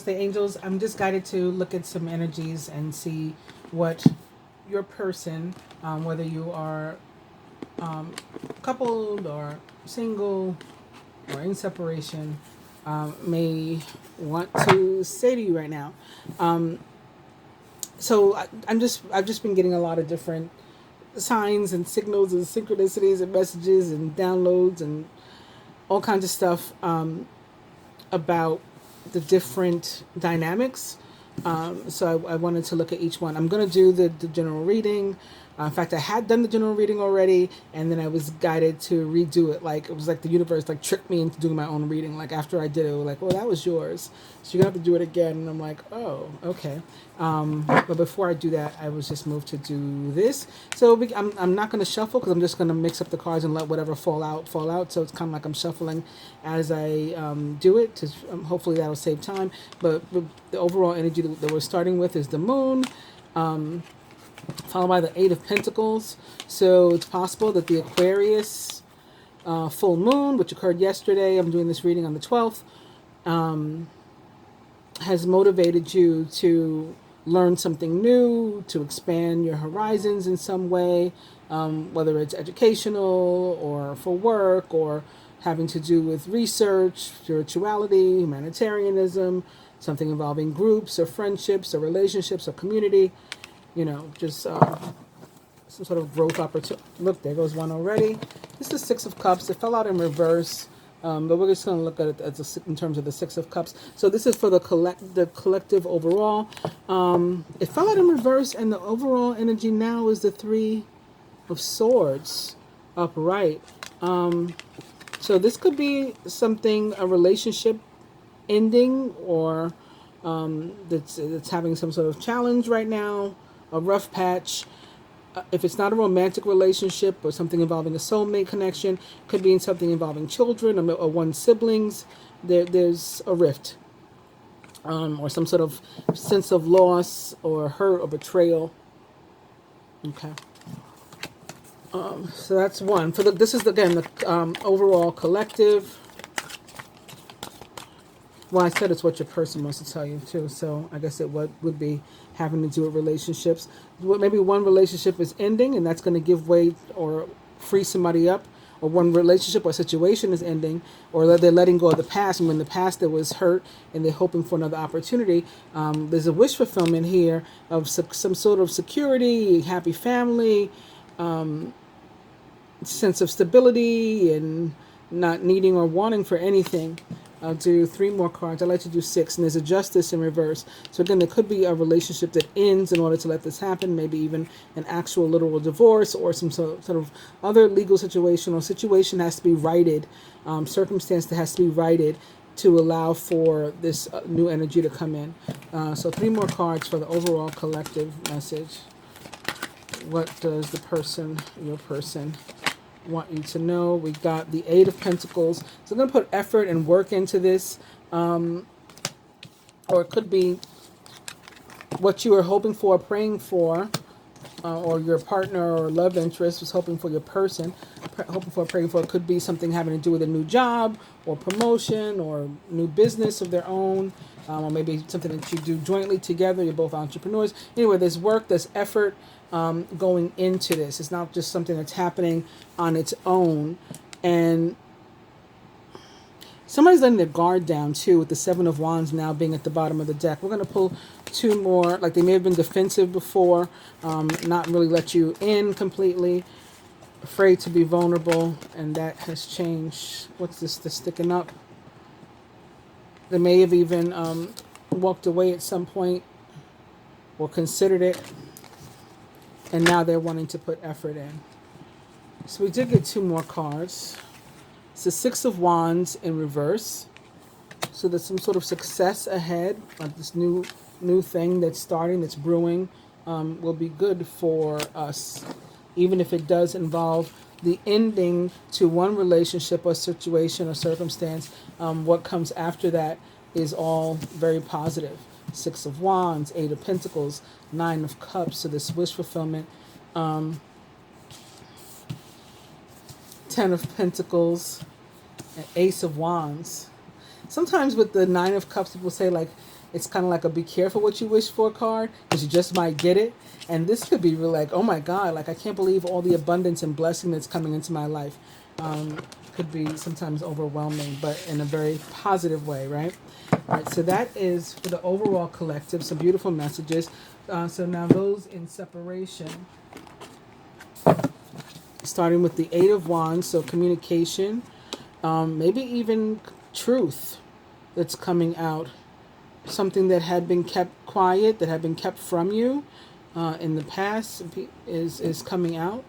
The angels, I'm just guided to look at some energies and see what your person, whether you are coupled or single or in separation, may want to say to you right now. Um, I've just been getting a lot of different signs and signals and synchronicities and messages and downloads and all kinds of stuff about the different dynamics. So I wanted to look at each one. I'm going to do the general reading. In fact, I had done the general reading already, and then I was guided to redo it. Like, it was like the universe like tricked me into doing my own reading. Like, after I did it, it was like, well, that was yours, so you're gonna have to do it again. And I'm like, oh, okay. But before I do that, I was just moved to do this. So I'm not gonna shuffle because I'm just gonna mix up the cards and let whatever fall out fall out. So it's kind of like I'm shuffling as I do it. To hopefully that'll save time. But the overall energy that we're starting with is the moon. Followed by the Eight of Pentacles. So it's possible that the Aquarius full moon, which occurred yesterday, I'm doing this reading on the 12th, has motivated you to learn something new, to expand your horizons in some way, whether it's educational or for work or having to do with research, spirituality, humanitarianism, something involving groups or friendships or relationships or community. Just some sort of growth opportunity. Look, there goes one already. This is Six of Cups. It fell out in reverse, but we're just going to look at it as in terms of the Six of Cups. So this is for the collective overall. It fell out in reverse, and the overall energy now is the Three of Swords upright. So this could be something, a relationship ending, or that's having some sort of challenge right now, a rough patch. If it's not a romantic relationship or something involving a soulmate connection, could be in something involving children or one siblings. There's a rift, or some sort of sense of loss or hurt or betrayal. Okay. So that's one. This is again the overall collective. Well, I said it's what your person wants to tell you too. So I guess it would be having to do with relationships. Maybe one relationship is ending, and that's going to give way or free somebody up. Or one relationship or situation is ending, or they're letting go of the past. And when the past there was hurt, and they're hoping for another opportunity. There's a wish fulfillment here of some sort of security, happy family, sense of stability, and not needing or wanting for anything. I'll do 3 more cards. I like to do 6, and there's a Justice in reverse. So again, there could be a relationship that ends in order to let this happen, maybe even an actual literal divorce or some sort of other legal situation, or situation has to be righted, circumstance that has to be righted to allow for this new energy to come in. So 3 more cards for the overall collective message. What does your person, want you to know? We got the Eight of Pentacles. So I'm going to put effort and work into this. Or it could be what you were hoping for, praying for, or your partner or love interest was hoping for your person, hoping for, praying for. It could be something having to do with a new job or promotion or new business of their own, or maybe something that you do jointly together. You're both entrepreneurs. Anyway, there's work, there's effort going into this. It's not just something that's happening on its own. And somebody's letting their guard down too, with the Seven of Wands now being at the bottom of the deck. We're going to pull 2 more. Like, they may have been defensive before, not really let you in completely, afraid to be vulnerable, and that has changed. What's this? The sticking up. They may have even walked away at some point or considered it, and now they're wanting to put effort in. So we did get 2 more cards. It's the Six of Wands in reverse. So there's some sort of success ahead. This new thing that's starting, that's brewing, will be good for us. Even if it does involve the ending to one relationship or situation or circumstance, what comes after that is all very positive. Six of Wands, Eight of Pentacles, Nine of Cups. So this wish fulfillment. 10 of Pentacles, and Ace of Wands. Sometimes with the Nine of Cups, people say, like, it's kind of like a be careful what you wish for card, because you just might get it. And this could be really like, oh my God, like I can't believe all the abundance and blessing that's coming into my life. Could be sometimes overwhelming, but in a very positive way, right? All right, so that is for the overall collective, some beautiful messages. So now those in separation, starting with the Eight of Wands, so communication, maybe even truth that's coming out, something that had been kept quiet, that had been kept from you in the past is coming out.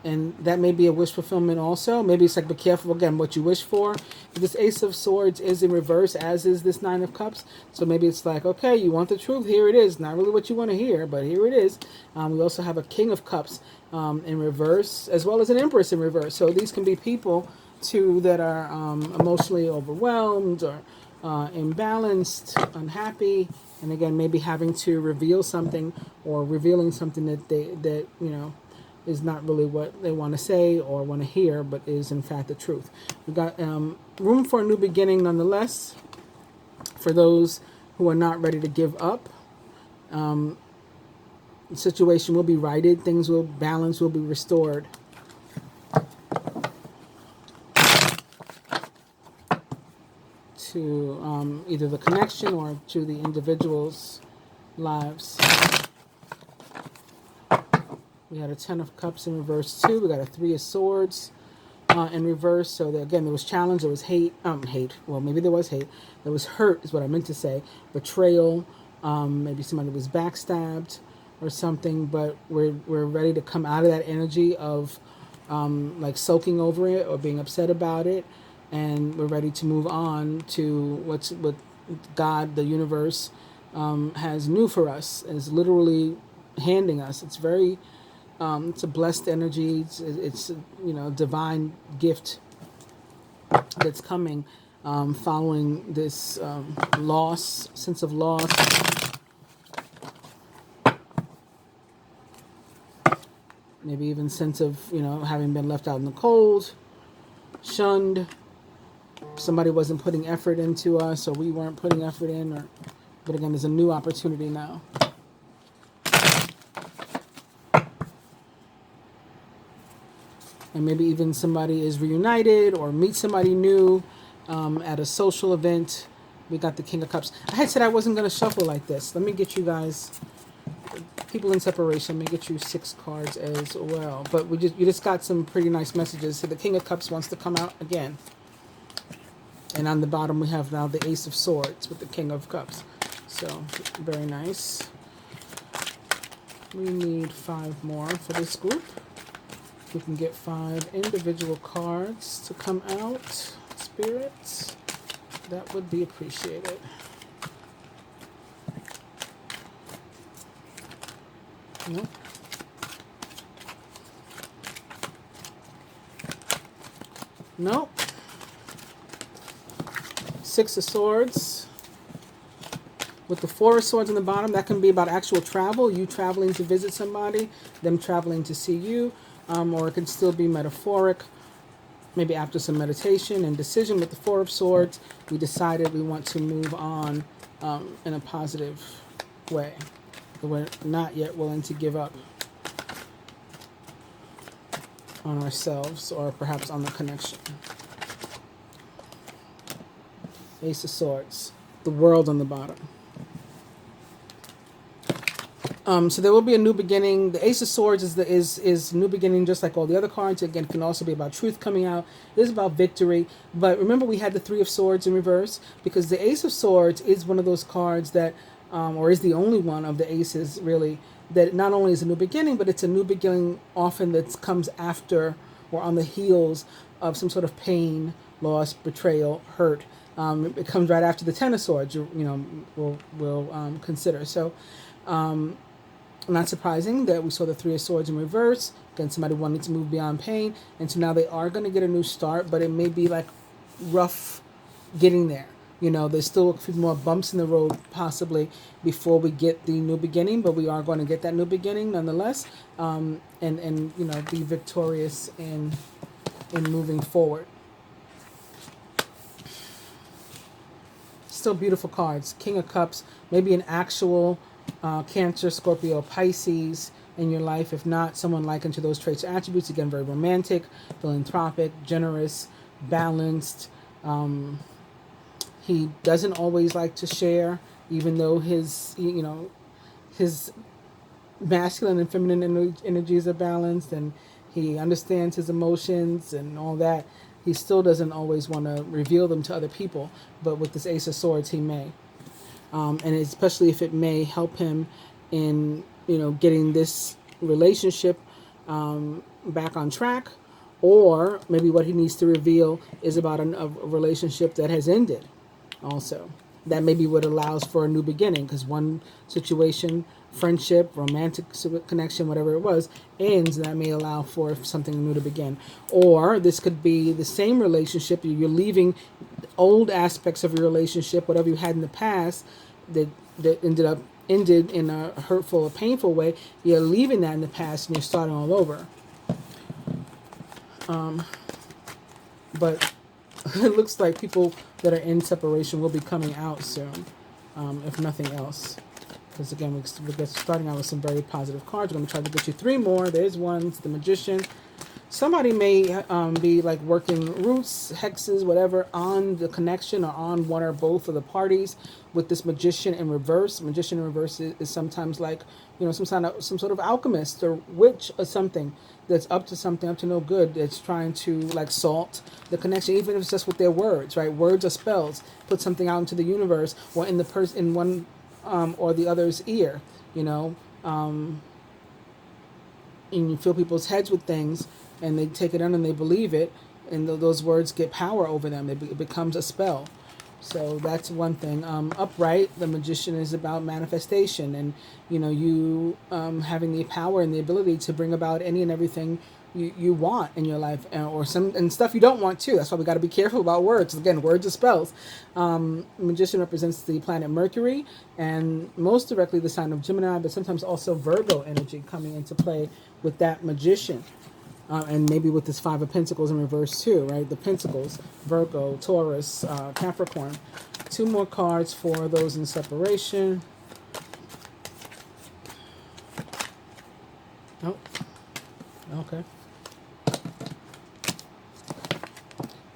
And that may be a wish fulfillment also. Maybe it's like, be careful again what you wish for. This Ace of Swords is in reverse, as is this Nine of Cups. So maybe it's like, okay, you want the truth, here it is. Not really what you want to hear, but here it is. We also have a King of Cups in reverse, as well as an Empress in reverse. So these can be people too that are emotionally overwhelmed or imbalanced, unhappy, and again maybe having to reveal something or revealing something that is not really what they want to say or want to hear, but is in fact the truth. We've got room for a new beginning nonetheless for those who are not ready to give up. The situation will be righted, things will balance, will be restored. To either the connection or to the individual's lives. We had a Ten of Cups in reverse too. We got a Three of Swords in reverse. So that, again, there was challenge, there was hate. Well, maybe there was hate. There was hurt is what I meant to say. Betrayal. Maybe somebody was backstabbed or something. But we're ready to come out of that energy of like soaking over it or being upset about it. And we're ready to move on to what God, the universe, has new for us. Is literally handing us. It's very, it's a blessed energy. It's divine gift that's coming, following this loss, sense of loss. Maybe even sense of having been left out in the cold, shunned. Somebody wasn't putting effort into us, or we weren't putting effort in, but again, there's a new opportunity now. And maybe even somebody is reunited or meet somebody new at a social event. We got the King of Cups. I had said I wasn't going to shuffle like this. Let me get you guys, people in separation, let me get you 6 cards as well. But you just got some pretty nice messages. So the King of Cups wants to come out again. And on the bottom we have now the Ace of Swords with the King of Cups. So, very nice. We need 5 more for this group. If we can get 5 individual cards to come out, spirits, that would be appreciated. Nope. Nope. 6 of Swords. With the 4 of Swords on the bottom, that can be about actual travel, you traveling to visit somebody, them traveling to see you, or it can still be metaphoric, maybe after some meditation and decision. With the 4 of Swords, we decided we want to move on in a positive way. We're not yet willing to give up on ourselves or perhaps on the connection. Ace of Swords, the World on the bottom. So there will be a new beginning. The Ace of Swords is new beginning, just like all the other cards. Again, it can also be about truth coming out. It is about victory. But remember, we had the 3 of Swords in reverse, because the Ace of Swords is one of those cards that, or is the only one of the aces really, that not only is a new beginning, but it's a new beginning often that comes after or on the heels of some sort of pain, loss, betrayal, hurt. It comes right after the 10 of Swords. We'll consider. So. Not surprising that we saw the 3 of Swords in reverse. Again, somebody wanting to move beyond pain. And so now they are going to get a new start, but it may be like rough getting there. There's still a few more bumps in the road possibly before we get the new beginning, but we are going to get that new beginning nonetheless. And be victorious in moving forward. still beautiful cards. King of Cups, maybe an actual Cancer, Scorpio, Pisces in your life. If not, someone likened to those traits or attributes. Again, very romantic, philanthropic, generous, balanced. He doesn't always like to share, even though his masculine and feminine energies are balanced, and he understands his emotions and all that. He still doesn't always want to reveal them to other people, but with this Ace of Swords, he may. And especially if it may help him in, getting this relationship back on track, or maybe what he needs to reveal is about a relationship that has ended also. That may be what allows for a new beginning, because one situation, friendship, romantic connection, whatever it was, ends, and that may allow for something new to begin. Or this could be the same relationship. You're leaving old aspects of your relationship, whatever you had in the past that ended in a hurtful or painful way. You're leaving that in the past and you're starting all over. But it looks like people that are in separation will be coming out soon, if nothing else. Because again, we're starting out with some very positive cards. We're going to try to get you 3 more. There's one, it's the Magician. Somebody may be like working roots, hexes, whatever, on the connection or on one or both of the parties with this Magician in reverse. Magician in reverse is sometimes like, some sort of alchemist or witch or something that's up to something, up to no good, that's trying to like salt the connection, even if it's just with their words, right? Words or spells, put something out into the universe or in the in one or the other's ear, and you fill people's heads with things, and they take it in and they believe it, and those words get power over them. It becomes a spell. So that's one thing. Upright, the Magician is about manifestation, and you having the power and the ability to bring about any and everything you want in your life, or and stuff you don't want too. That's why we got to be careful about words. Again, words are spells. Magician represents the planet Mercury, and most directly the sign of Gemini, but sometimes also Virgo energy coming into play with that Magician. And maybe with this 5 of Pentacles in reverse too, right? The Pentacles, Virgo, Taurus, Capricorn. 2 more cards for those in separation. Oh, okay.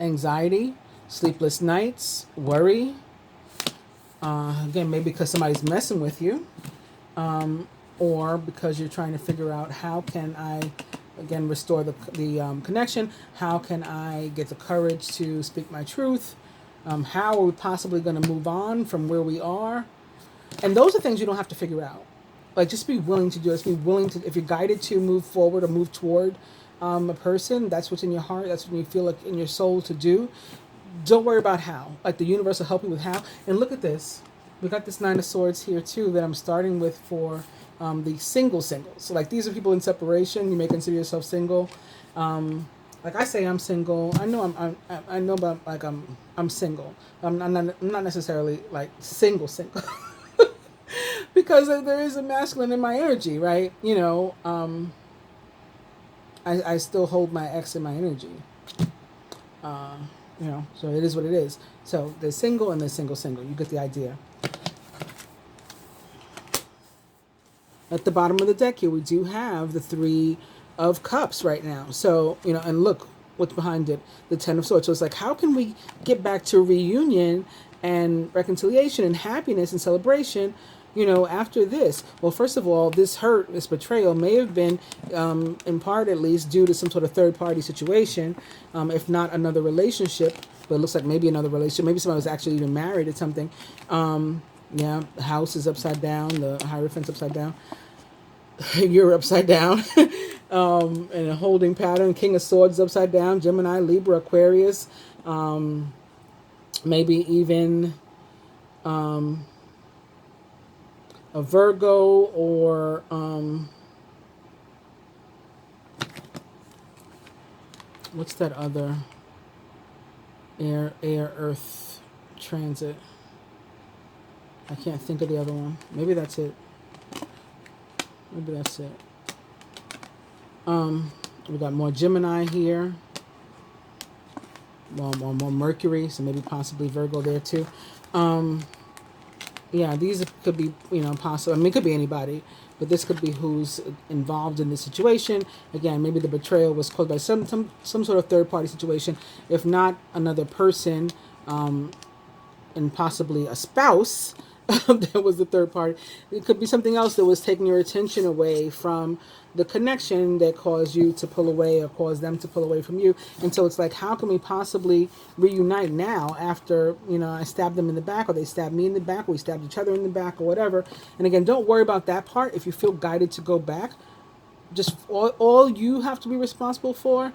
Anxiety, sleepless nights, worry. Again, maybe because somebody's messing with you, or because you're trying to figure out how can I, again, restore the connection. How can I get the courage to speak my truth? How are we possibly going to move on from where we are? And those are things you don't have to figure out. Like, just be willing to do it. Just be willing to, if you're guided to move forward or move toward a person, that's what's in your heart. That's what you feel like in your soul to do. Don't worry about how. Like, the universe will help you with how. And look at this. We got this 9 of Swords here too that I'm starting with for the singles. So like, these are people in separation. You may consider yourself single. Like I say, I'm single. I know I know about, like, I'm single. I'm not necessarily like single, because there is a masculine in my energy, right? I still hold my ex in my energy. So it is what it is. So there's single and there's single. You get the idea. At the bottom of the deck here, we do have the 3 of Cups right now. So, and look what's behind it, the 10 of Swords. So it's like, how can we get back to reunion and reconciliation and happiness and celebration, after this? Well, first of all, this hurt, this betrayal may have been, in part at least, due to some sort of third-party situation, if not another relationship. But it looks like maybe another relationship. Maybe somebody was actually even married or something. Yeah, the house is upside down, the Hierophant's upside down. You're upside down. In a holding pattern. King of Swords upside down. Gemini, Libra, Aquarius. Maybe even a Virgo, or what's that other air earth transit? I can't think of the other one. Maybe that's it. We got more Gemini here. More Mercury, so maybe possibly Virgo there too. Yeah, these could be, possible. I mean, it could be anybody, but this could be who's involved in the situation. Again, maybe the betrayal was caused by some sort of third party situation. If not another person, and possibly a spouse that was the third party. It could be something else that was taking your attention away from the connection that caused you to pull away or caused them to pull away from you. And so it's like, how can we possibly reunite now after, I stabbed them in the back, or they stabbed me in the back, or we stabbed each other in the back, or whatever. And again, don't worry about that part. If you feel guided to go back, just all you have to be responsible for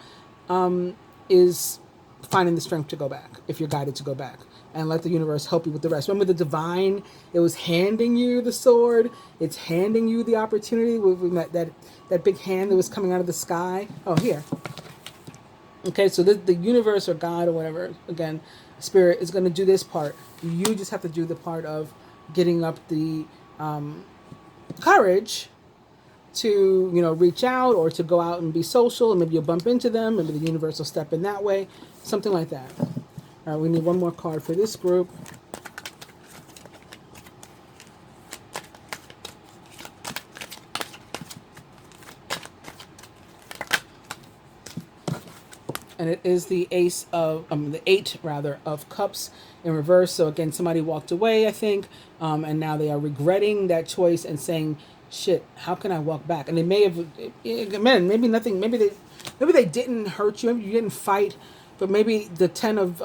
is finding the strength to go back, if you're guided to go back, and let the universe help you with the rest. Remember the divine, it was handing you the sword, it's handing you the opportunity with that big hand that was coming out of the sky. Oh, here. Okay, so the universe or God or whatever, again, spirit is going to do this part. You just have to do the part of getting up the courage to, reach out, or to go out and be social, and maybe you'll bump into them, maybe the universe will step in that way, something like that. All right, we need one more card for this group. And it is the the 8 of cups in reverse. So again, somebody walked away, I think, and now they are regretting that choice and saying, shit, how can I walk back? And they may have, maybe nothing, maybe they didn't hurt you, maybe you didn't fight, but maybe the 10 of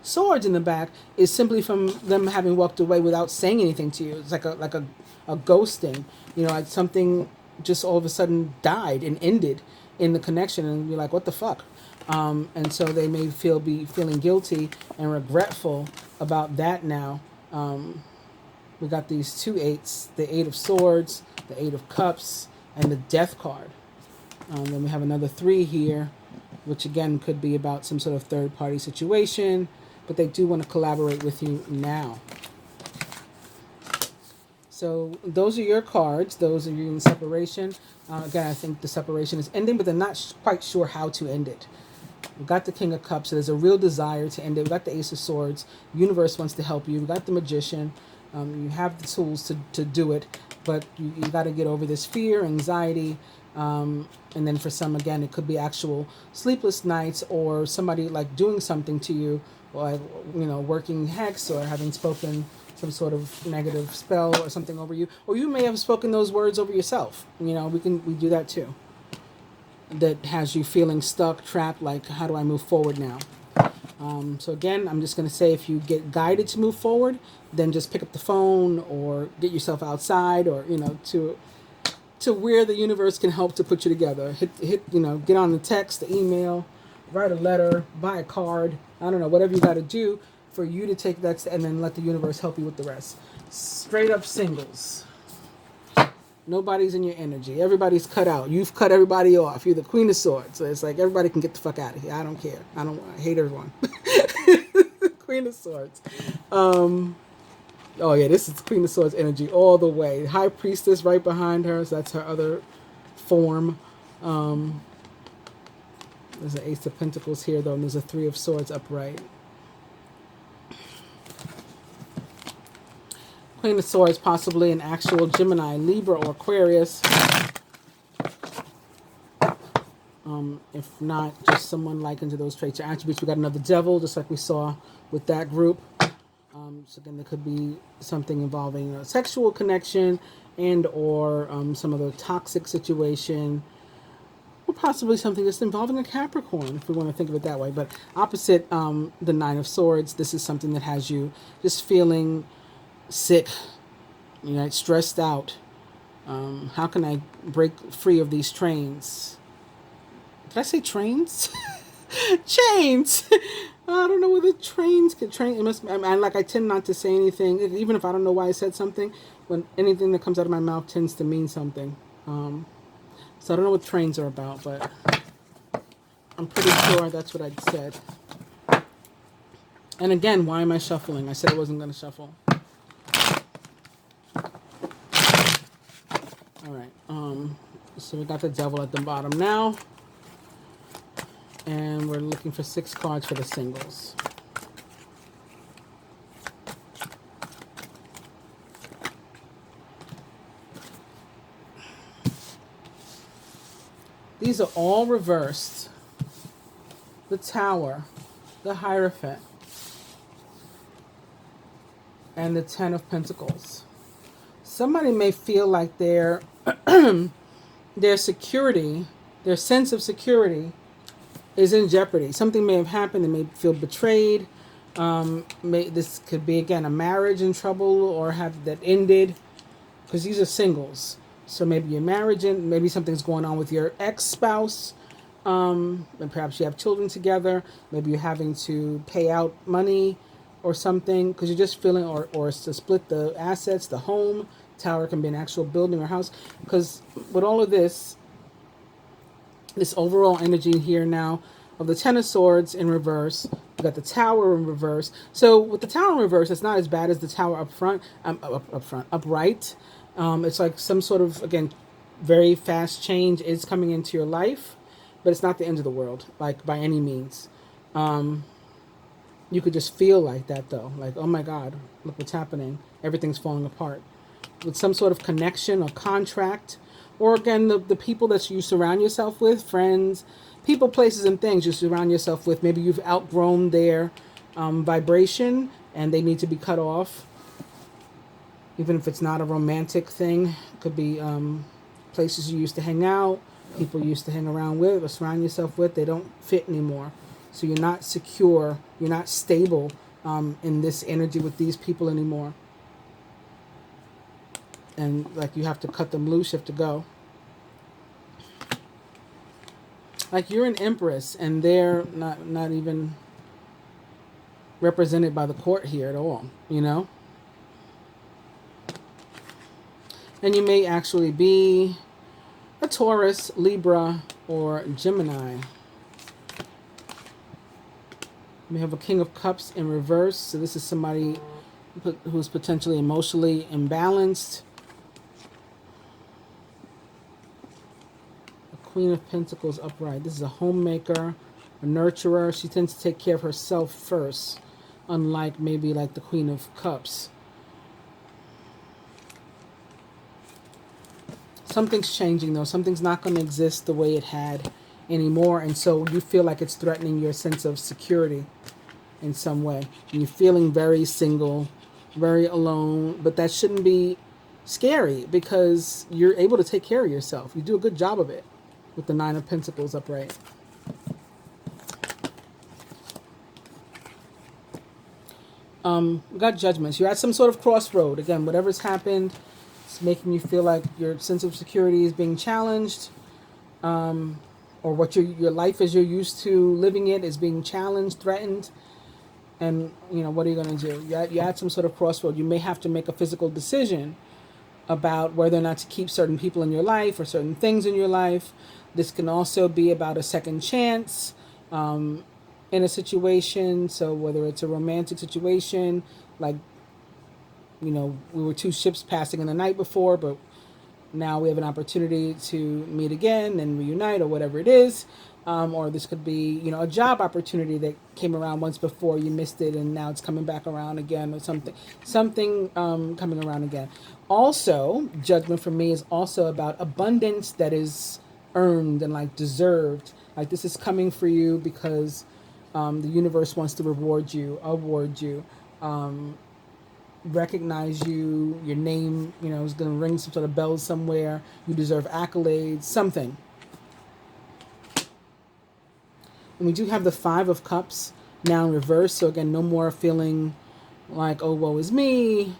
swords in the back is simply from them having walked away without saying anything to you. It's like a ghosting, like something just all of a sudden died and ended in the connection, and you're like, what the fuck? And so they may be feeling guilty and regretful about that now. We got these 2 8s, the 8 of swords, the 8 of cups, and the death card. Then we have another 3 here, which again could be about some sort of third party situation, but they do want to collaborate with you now. So those are your cards. Those are you in separation. Again, I think the separation is ending, but they're not quite sure how to end it. We've got the King of Cups, so there's a real desire to end it. We've got the Ace of Swords. Universe wants to help you. We've got the Magician. You have the tools to do it, but you got to get over this fear, anxiety, and then for some, again, it could be actual sleepless nights, or somebody like doing something to you, or working hex, or having spoken some sort of negative spell or something over you, or you may have spoken those words over yourself. We do that too. That has you feeling stuck, trapped, like, how do I move forward now? So again, I'm just going to say, if you get guided to move forward, then just pick up the phone or get yourself outside, or, to where the universe can help to put you together. Get on the text, the email, write a letter, buy a card. I don't know, whatever you got to do for you to take that, and then let the universe help you with the rest. Straight up singles. Nobody's in your energy. Everybody's cut out. You've cut everybody off. You're the Queen of Swords. So it's like, everybody can get the fuck out of here. I don't care. I hate everyone. Queen of Swords. Oh yeah, this is Queen of Swords energy all the way. High Priestess right behind her. So that's her other form. There's an Ace of Pentacles here, though, and there's a 3 of Swords upright. Queen of Swords, possibly an actual Gemini, Libra, or Aquarius. If not, just someone likened to those traits or attributes. We got another Devil, just like we saw with that group. So again, there could be something involving a sexual connection, and or some other toxic situation, or possibly something that's involving a Capricorn, if we want to think of it that way. But opposite the 9 of Swords, this is something that has you just feeling sick, stressed out. How can I break free of these trains? Did I say trains? Chains. I don't know whether trains can train. It must. I tend not to say anything, even if I don't know why I said something. When anything that comes out of my mouth tends to mean something. So I don't know what trains are about, but I'm pretty sure that's what I said. And again, why am I shuffling? I said I wasn't going to shuffle. All right. So we got the Devil at the bottom now. And we're looking for 6 cards for the singles. These are all reversed. The Tower, the Hierophant, and the Ten of Pentacles. Somebody may feel like their security, their sense of security is in jeopardy. Something may have happened. They may feel betrayed. This could be, again, a marriage in trouble or have that ended, because these are singles. So maybe your marriage, and maybe something's going on with your ex-spouse, and perhaps you have children together. Maybe you're having to pay out money or something because you're just feeling, or to split the assets, the home. Tower can be an actual building or house. Because with all of this overall energy here now of the Ten of Swords in reverse, you got the Tower in reverse. So with the Tower in reverse, it's not as bad as the Tower up front, upright. It's like some sort of, again, very fast change is coming into your life, but it's not the end of the world, like, by any means. You could just feel like that, though. Like, oh my God, look what's happening. Everything's falling apart. With some sort of connection or contract, or again, the people that you surround yourself with, friends, people, places, and things you surround yourself with. Maybe you've outgrown their vibration and they need to be cut off. Even if it's not a romantic thing, it could be places you used to hang out, people you used to hang around with or surround yourself with. They don't fit anymore. So you're not secure, you're not stable in this energy with these people anymore. And like, you have to cut them loose, you have to go. Like, you're an empress and they're not even represented by the court here at all, you know? And you may actually be a Taurus, Libra, or Gemini. We have a King of Cups in reverse. So this is somebody who's potentially emotionally imbalanced. A Queen of Pentacles upright. This is a homemaker, a nurturer. She tends to take care of herself first, unlike maybe like the Queen of Cups. Something's changing, though. Something's not going to exist the way it had anymore. And so you feel like it's threatening your sense of security in some way. And you're feeling very single, very alone. But that shouldn't be scary because you're able to take care of yourself. You do a good job of it with the Nine of Pentacles upright. We got Judgments. You're at some sort of crossroad. Again, whatever's happened, it's making you feel like your sense of security is being challenged, or what your life as you're used to living it is being challenged, threatened. And, you know, what are you going to do? You're at some sort of crossroad. You may have to make a physical decision about whether or not to keep certain people in your life or certain things in your life. This can also be about a second chance in a situation. So whether it's a romantic situation, like, you know, we were two ships passing in the night before, but now we have an opportunity to meet again and reunite, or whatever it is. Or this could be, you know, a job opportunity that came around once before, you missed it, and now it's coming back around again, or something coming around again. Also, Judgment for me is also about abundance that is earned and like deserved. Like, this is coming for you because the universe wants to reward you, award you, recognize you, your name, you know, is going to ring some sort of bells somewhere. You deserve accolades, something. And we do have the Five of Cups now in reverse. So again, no more feeling like, oh, woe is me.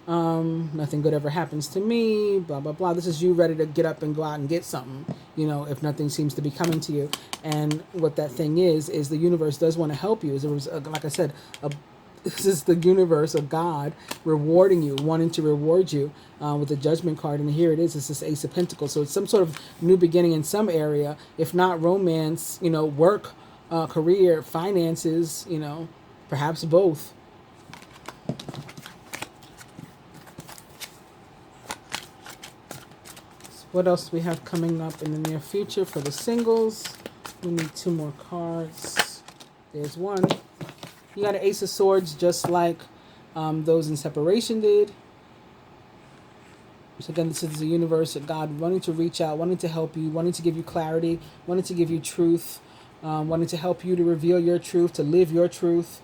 Nothing good ever happens to me, blah, blah, blah. This is you ready to get up and go out and get something, you know, if nothing seems to be coming to you. And what that thing is the universe does want to help you. Like I said, this is the universe of God rewarding you, wanting to reward you with the Judgment card. And here it is. It's this Ace of Pentacles. So it's some sort of new beginning in some area, if not romance, you know, work, career, finances, you know, perhaps both. What else do we have coming up in the near future for the singles? We need two more cards. There's one. You got an Ace of Swords, just like those in separation did. So again, this is the universe, God wanting to reach out, wanting to help you, wanting to give you clarity, wanting to give you truth, wanting to help you to reveal your truth, to live your truth.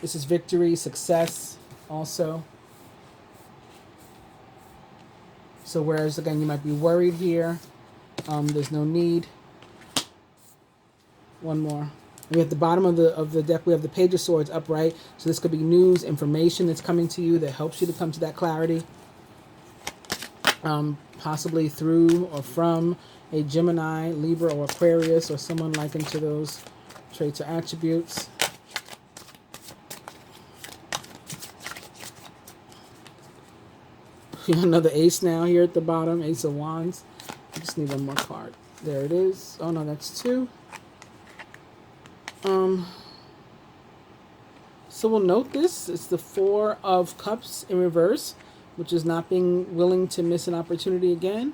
This is victory, success also. So whereas, again, you might be worried here, there's no need. One more. We have the bottom of the deck, we have the Page of Swords upright. So this could be news, information that's coming to you that helps you to come to that clarity. Possibly through or from a Gemini, Libra, or Aquarius, or someone likened to those traits or attributes. Another ace now here at the bottom, Ace of Wands. I just need one more card. There it is. Oh no, that's two. So we'll note this. It's the Four of Cups in reverse, which is not being willing to miss an opportunity again.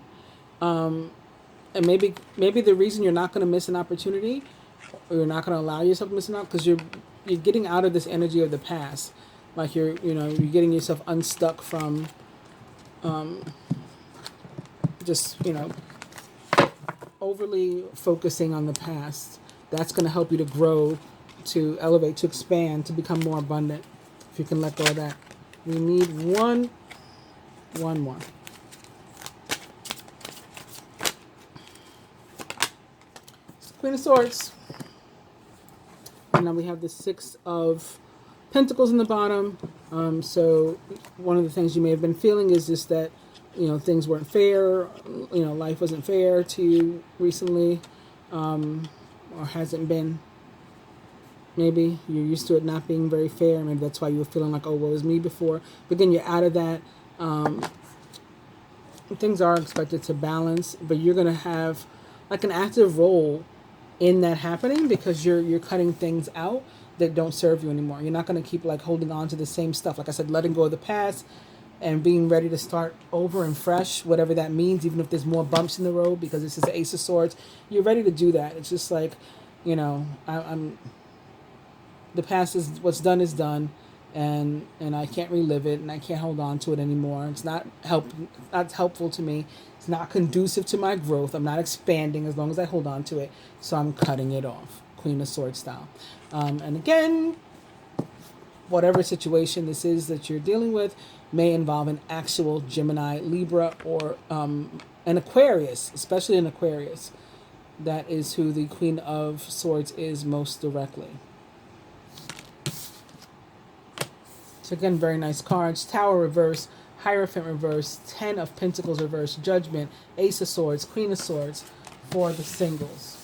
And maybe the reason you're not going to miss an opportunity, or you're not going to allow yourself to miss it out, because you're getting out of this energy of the past. Like you're getting yourself unstuck from just, overly focusing on the past. That's going to help you to grow, to elevate, to expand, to become more abundant. If you can let go of that. We need one more. Queen of Swords. And now we have the Six of Pentacles in the bottom. So one of the things you may have been feeling is just that, things weren't fair. Life wasn't fair to you recently, or hasn't been. Maybe you're used to it not being very fair. Maybe that's why you were feeling like, oh, well, it was me before. But then you're out of that. Things are expected to balance, but you're going to have like an active role in that happening, because you're cutting things out that don't serve you anymore. You're not going to keep like holding on to the same stuff. Like I said, letting go of the past and being ready to start over and fresh, whatever that means, even if there's more bumps in the road, because this is the Ace of Swords. You're ready to do that. It's just like, I'm the past is what's done is done, and I can't relive it, and I can't hold on to it anymore. It's not helpful to me. It's not conducive to my growth. I'm not expanding as long as I hold on to it. So I'm cutting it off, Queen of Swords style. And again, whatever situation this is that you're dealing with may involve an actual Gemini, Libra, or an Aquarius, especially an Aquarius. That is who the Queen of Swords is most directly. So again, very nice cards. Tower reverse, Hierophant reverse, Ten of Pentacles reverse, Judgment, Ace of Swords, Queen of Swords for the singles.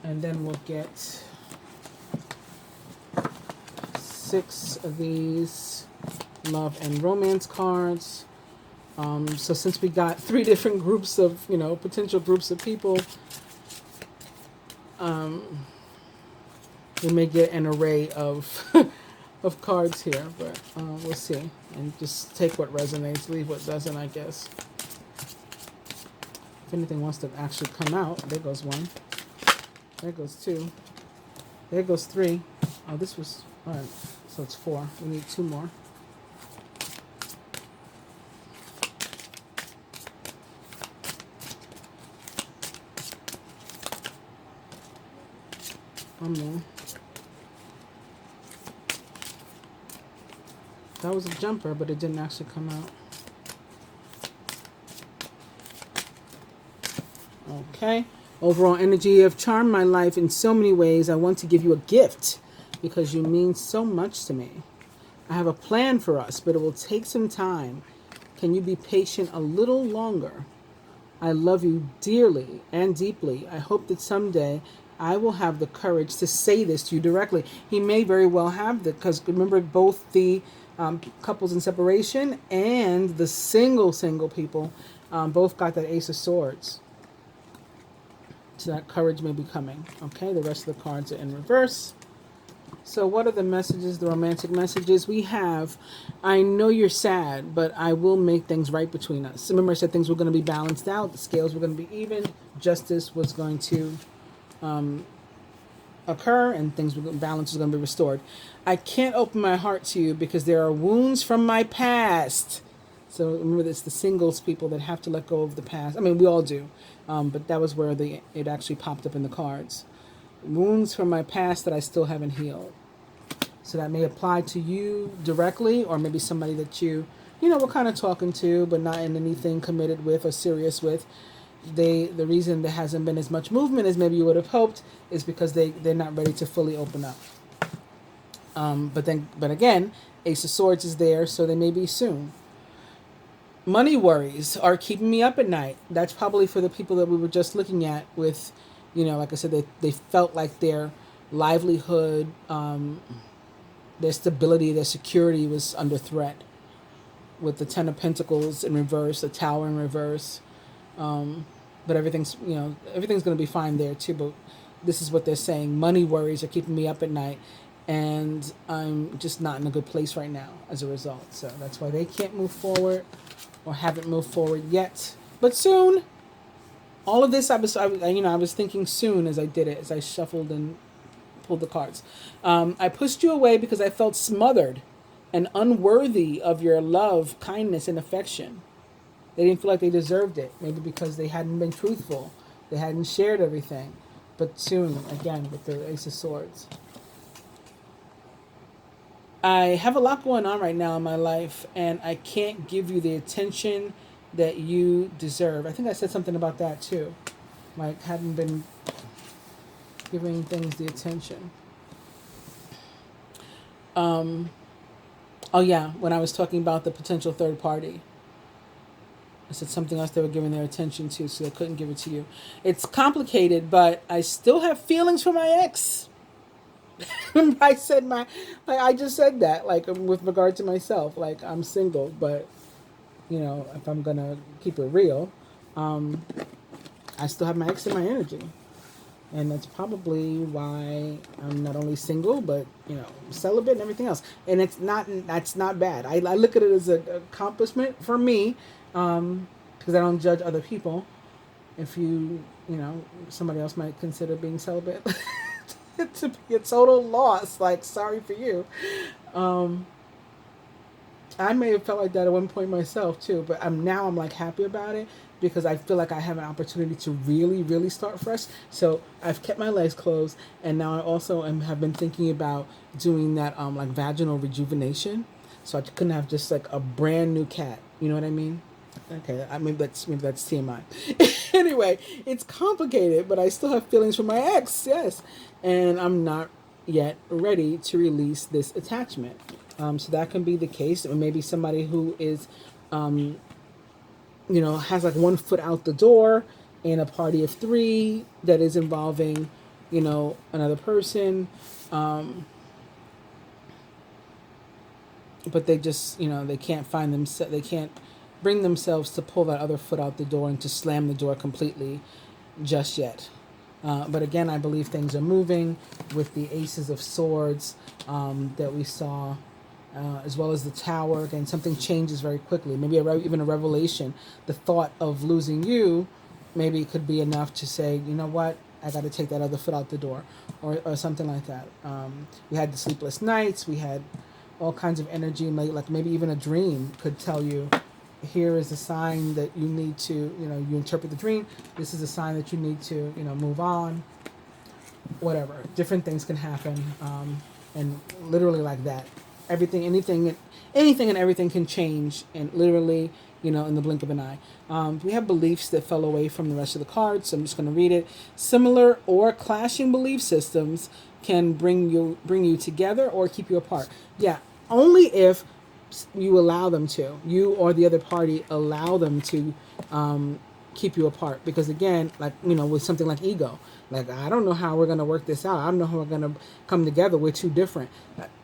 And then we'll get 6 of these love and romance cards. So since we got 3 different groups of, potential groups of people, we may get an array of of cards here, but we'll see. And just take what resonates, leave what doesn't, I guess. If anything wants to actually come out, there goes 1. There goes 2. There goes 3. Oh, this was, all right, so it's 4. We need 2 more. One more. That was a jumper, but it didn't actually come out. Okay. Overall energy of charm my life in so many ways. I want to give you a gift because you mean so much to me. I have a plan for us, but it will take some time. Can you be patient a little longer? I love you dearly and deeply. I hope that someday I will have the courage to say this to you directly. He may very well have that, because remember, both the couples in separation and the single people both got that Ace of Swords. So that courage may be coming. Okay, the rest of the cards are in reverse. So what are the messages, the romantic messages? We have, I know you're sad, but I will make things right between us. Remember I said things were going to be balanced out. The scales were going to be even. Justice was going to occur and balance is going to be restored. I can't open my heart to you because there are wounds from my past. So remember, it's the singles people that have to let go of the past. I mean, we all do, but that was where it actually popped up in the cards. Wounds from my past that I still haven't healed. So that may apply to you directly, or maybe somebody that you were kind of talking to, but not in anything committed with or serious with. The reason there hasn't been as much movement as maybe you would have hoped is because they're not ready to fully open up. But again, Ace of Swords is there, so they may be soon. Money worries are keeping me up at night. That's probably for the people that we were just looking at with, like I said, they felt like their livelihood, their stability, their security was under threat. With the Ten of Pentacles in reverse, the Tower in reverse. But everything's going to be fine there too. But this is what they're saying. Money worries are keeping me up at night. And I'm just not in a good place right now as a result. So that's why they can't move forward or haven't moved forward yet. But soon. All of this, I was thinking soon as I did it, as I shuffled and pulled the cards. I pushed you away because I felt smothered and unworthy of your love, kindness, and affection. They didn't feel like they deserved it. Maybe because they hadn't been truthful. They hadn't shared everything. But soon, again, with the Ace of Swords. I have a lot going on right now in my life, and I can't give you the attention that you deserve. I think I said something about that too. Like, hadn't been giving things the attention. Oh yeah, when I was talking about the potential third party. I said something else they were giving their attention to, so they couldn't give it to you. It's complicated, but I still have feelings for my ex. I just said that, like, with regard to myself, like, I'm single, but, if I'm going to keep it real, I still have my ex in my energy. And that's probably why I'm not only single, but, celibate and everything else. And that's not bad. I look at it as an accomplishment for me, because I don't judge other people. If somebody else might consider being celibate to be a total loss, like, sorry for you. I may have felt like that at one point myself too, but I'm like happy about it because I feel like I have an opportunity to really, really start fresh. So I've kept my legs closed, and now I also have been thinking about doing that like vaginal rejuvenation. So I couldn't have just like a brand new cat. You know what I mean? Okay, maybe that's TMI. Anyway, it's complicated, but I still have feelings for my ex, yes, and I'm not yet ready to release this attachment. So that can be the case, or maybe somebody who is, has like one foot out the door in a party of three that is involving, another person, but they just, they can't find themselves, they can't bring themselves to pull that other foot out the door and to slam the door completely just yet. But again, I believe things are moving with the Aces of Swords that we saw, as well as the Tower. Again, something changes very quickly. Maybe even a revelation. The thought of losing you maybe could be enough to say, you know what, I got to take that other foot out the door, or something like that. We had the sleepless nights. We had all kinds of energy. Like maybe even a dream could tell you, here is a sign that you need to, you interpret the dream. This is a sign that you need to, move on. Whatever. Different things can happen. And literally like that. Anything and everything can change, and literally, in the blink of an eye. We have beliefs that fell away from the rest of the cards, so I'm just going to read it. Similar or clashing belief systems can bring you together or keep you apart. Yeah, only if you allow them to. You or the other party allow them to keep you apart. Because again, like, with something like ego, like, I don't know how we're going to work this out. I don't know how we're going to come together. We're too different.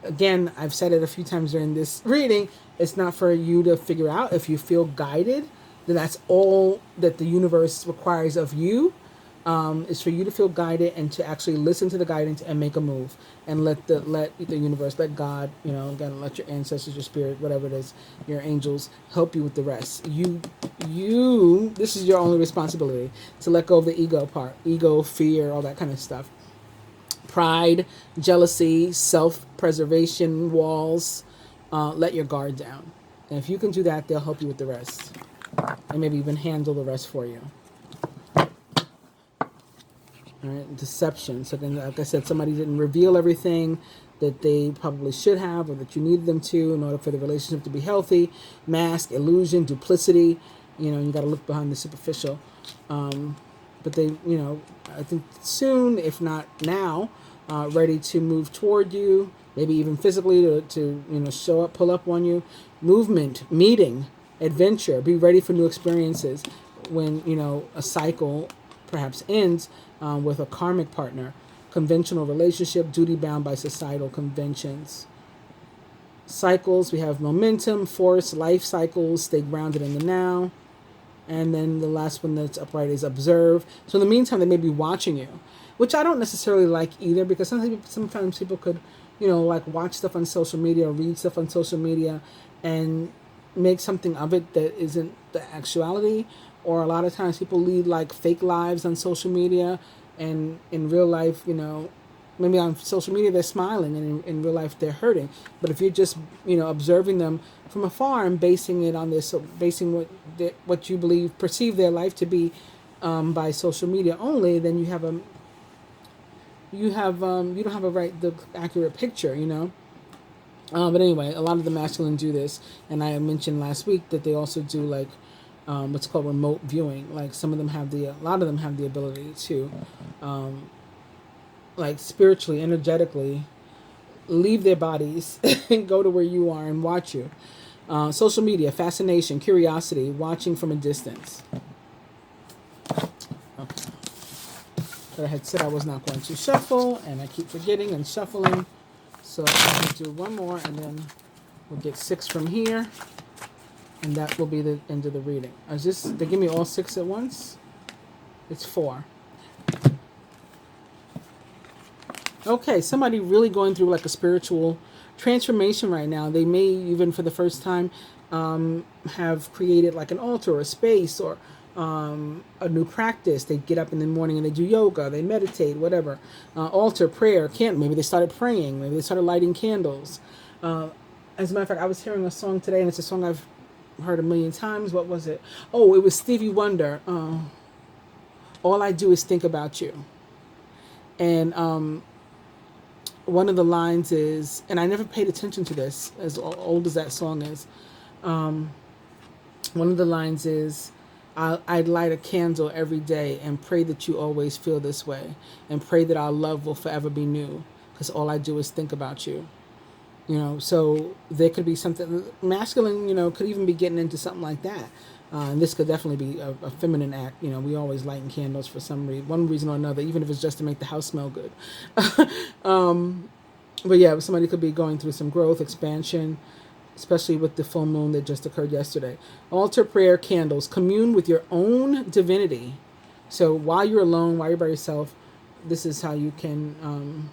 Again, I've said it a few times during this reading. It's not for you to figure out. If you feel guided, then that's all that the universe requires of you. Is for you to feel guided and to actually listen to the guidance and make a move, and let the universe, let God, again, let your ancestors, your spirit, whatever it is, your angels help you with the rest. This is your only responsibility, to let go of the ego part, ego, fear, all that kind of stuff. Pride, jealousy, self-preservation walls. Let your guard down. And if you can do that, they'll help you with the rest. And maybe even handle the rest for you. All right, deception. So then, like I said, somebody didn't reveal everything that they probably should have or that you needed them to in order for the relationship to be healthy. Mask, illusion, duplicity. You know, you got to look behind the superficial. But they, you know, I think soon, if not now, ready to move toward you, maybe even physically to you know, show up, pull up on you. Movement, meeting, adventure. Be ready for new experiences when, you know, a cycle perhaps ends with a karmic partner. Conventional relationship, duty bound by societal conventions. Cycles, we have momentum, force, life cycles, stay grounded in the now. And then the last one that's upright is observe. So in the meantime, they may be watching you, which I don't necessarily like either, because sometimes people could, you know, like watch stuff on social media or read stuff on social media and make something of it that isn't the actuality. Or a lot of times people lead like fake lives on social media, and in real life, you know, maybe on social media they're smiling and in real life they're hurting. But if you're just, you know, observing them from afar and basing it on this, so basing what you perceive their life to be by social media only, then you don't have the accurate picture, you know. But anyway, a lot of the masculine do this, and I mentioned last week that they also do like what's called remote viewing. Like a lot of them have the ability to like spiritually, energetically leave their bodies and go to where you are and watch you. Social media, fascination, curiosity, watching from a distance. Okay. But I had said I was not going to shuffle, and I keep forgetting and shuffling. So I'm going to do one more, and then we'll get 6 from here, and that will be the end of the reading. They give me all 6 at once? It's 4. Okay, somebody really going through like a spiritual transformation right now. They may even for the first time have created like an altar or a space or a new practice. They get up in the morning and they do yoga, they meditate, whatever. Altar, prayer, maybe they started praying, maybe they started lighting candles. As a matter of fact, I was hearing a song today, and it's a song I've heard a million times. What was it? Oh, it was Stevie Wonder. All I do is think about you. And one of the lines is, and I never paid attention to this, as old as that song is. One of the lines is, I'd light a candle every day and pray that you always feel this way, and pray that our love will forever be new, because all I do is think about you. You know, so there could be something masculine, you know, could even be getting into something like that. And this could definitely be a feminine act. You know, we always lighting candles for one reason or another, even if it's just to make the house smell good. But yeah, somebody could be going through some growth, expansion, especially with the full moon that just occurred yesterday. Altar, prayer, candles. Commune with your own divinity. So while you're alone, while you're by yourself, this is how you can...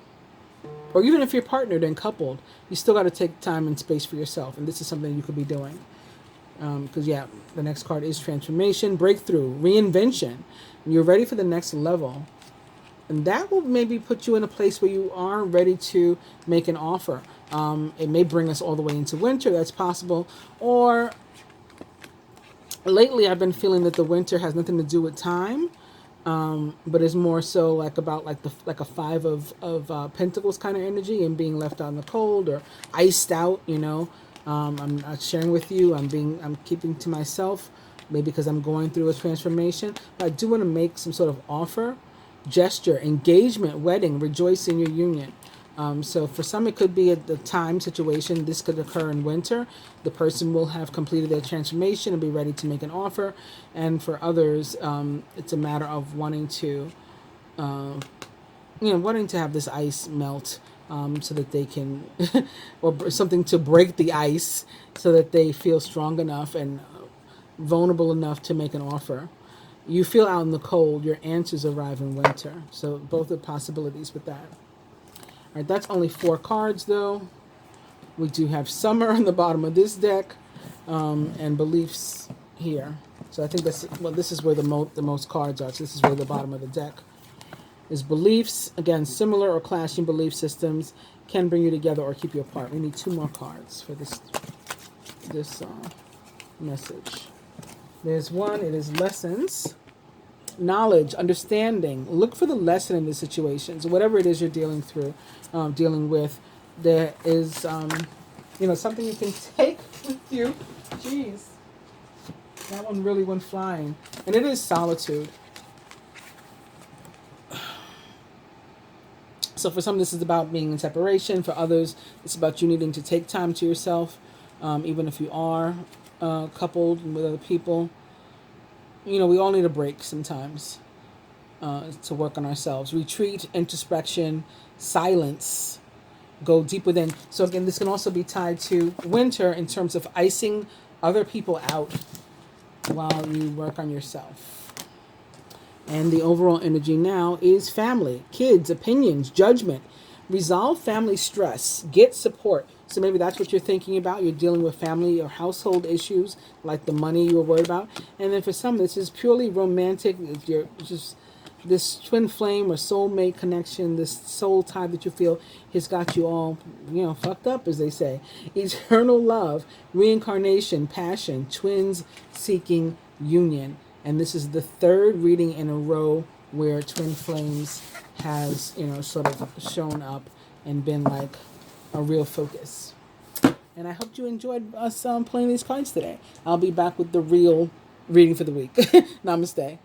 or even if you're partnered and coupled, you still got to take time and space for yourself. And this is something you could be doing. Because, the next card is transformation, breakthrough, reinvention. You're ready for the next level. And that will maybe put you in a place where you are ready to make an offer. It may bring us all the way into winter. That's possible. Or lately I've been feeling that the winter has nothing to do with time. But it's more so like about like a 5 of Pentacles kind of energy, and being left out in the cold or iced out, you know. I'm not sharing with you. I'm keeping to myself, maybe because I'm going through a transformation. But I do want to make some sort of offer, gesture, engagement, wedding, rejoice in your union. So for some, it could be the time situation. This could occur in winter. The person will have completed their transformation and be ready to make an offer. And for others, it's a matter of wanting to have this ice melt, so that they can, or something to break the ice so that they feel strong enough and vulnerable enough to make an offer. You feel out in the cold, your answers arrive in winter. So both are possibilities with that. All right, that's only 4 cards, though. We do have summer on the bottom of this deck, and beliefs here. So I think this is where the most cards are. So this is where the bottom of the deck. Is beliefs, again, similar or clashing belief systems can bring you together or keep you apart. We need 2 more cards for this message. There's one, it is lessons, knowledge, understanding. Look for the lesson in the situations, whatever it is you're dealing with. There is, something you can take with you. Jeez, that one really went flying. And it is solitude. So for some, this is about being in separation. For others, it's about you needing to take time to yourself, even if you are coupled with other people. We all need a break sometimes to work on ourselves. Retreat, introspection, silence, go deep within. So again, this can also be tied to winter in terms of icing other people out while you work on yourself. And the overall energy now is family, kids, opinions, judgment. Resolve family stress. Get support. So maybe that's what you're thinking about. You're dealing with family or household issues, like the money you were worried about. And then for some, this is purely romantic. If you're just this twin flame or soulmate connection, this soul tie that you feel has got you all, fucked up, as they say. Eternal love, reincarnation, passion, twins seeking union. And this is the 3rd reading in a row where twin flames has, sort of shown up and been like a real focus. And I hope you enjoyed us playing these cards today. I'll be back with the real reading for the week. Namaste.